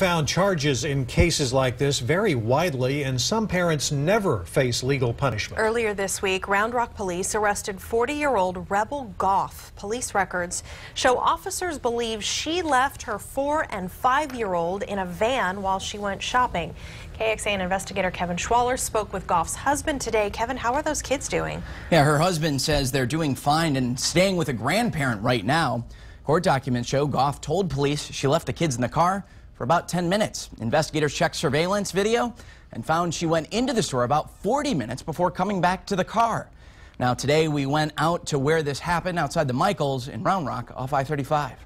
Found charges in cases like this vary widely, and some parents never face legal punishment. Earlier this week, Round Rock police arrested 40-year-old Rebel Gough. Police records show officers believe she left her 4- and 5-year-old in a van while she went shopping. KXAN investigator Kevin Schwaller spoke with Gough's husband today. Kevin, how are those kids doing? Yeah, her husband says they're doing fine and staying with a grandparent right now. Court documents show Gough told police she left the kids in the car for about 10 minutes. Investigators checked surveillance video and found she went into the store about 40 minutes before coming back to the car. Now today we went out to where this happened outside the Michaels in Round Rock off I-35.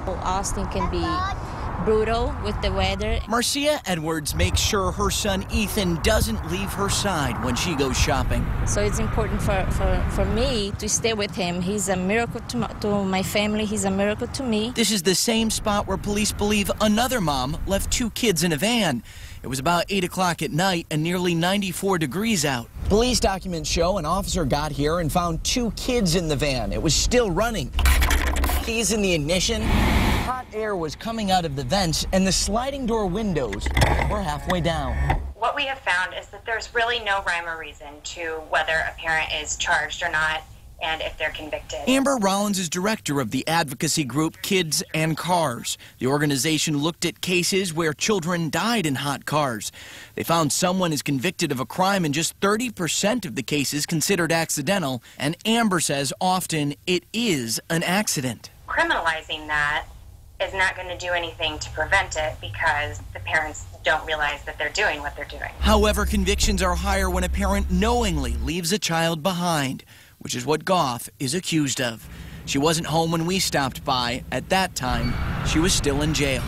Austin can be brutal with the weather. Marcia Edwards makes sure her son Ethan doesn't leave her side when she goes shopping. So it's important for me to stay with him. He's a miracle to my family. He's a miracle to me. This is the same spot where police believe another mom left 2 kids in a van. It was about 8 o'clock at night and nearly 94 degrees out. Police documents show an officer got here and found 2 kids in the van. It was still running. Keys in the ignition. Hot air was coming out of the vents, and the sliding door windows were halfway down. What we have found is that there's really no rhyme or reason to whether a parent is charged or not and if they're convicted. Amber Rollins is director of the advocacy group Kids and Cars. The organization looked at cases where children died in hot cars. They found someone is convicted of a crime in just 30% of the cases considered accidental, and Amber says often it is an accident. Criminalizing that is not going to do anything to prevent it because the parents don't realize that they're doing what they're doing. However, convictions are higher when a parent knowingly leaves a child behind, which is what Gough is accused of. She wasn't home when we stopped by. At that time, she was still in jail.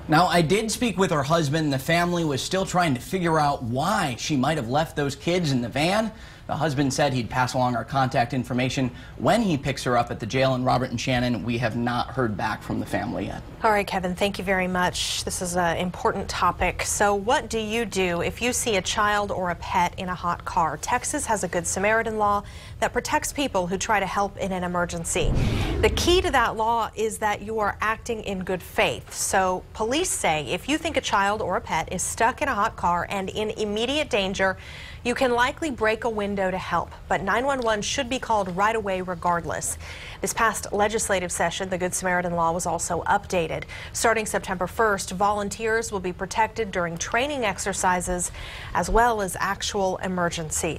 Now, I did speak with her husband. The family was still trying to figure out why she might have left those kids in the van. The husband said he'd pass along our contact information when he picks her up at the jail in Robert and Shannon. We have not heard back from the family yet. All right, Kevin, thank you very much. This is an important topic. So what do you do if you see a child or a pet in a hot car? Texas has a Good Samaritan law that protects people who try to help in an emergency. The key to that law is that you are acting in good faith. So police say if you think a child or a pet is stuck in a hot car and in immediate danger, you can likely break a window to help, but 911 should be called right away regardless. This past legislative session, the Good Samaritan law was also updated. Starting September 1st, volunteers will be protected during training exercises as well as actual emergencies.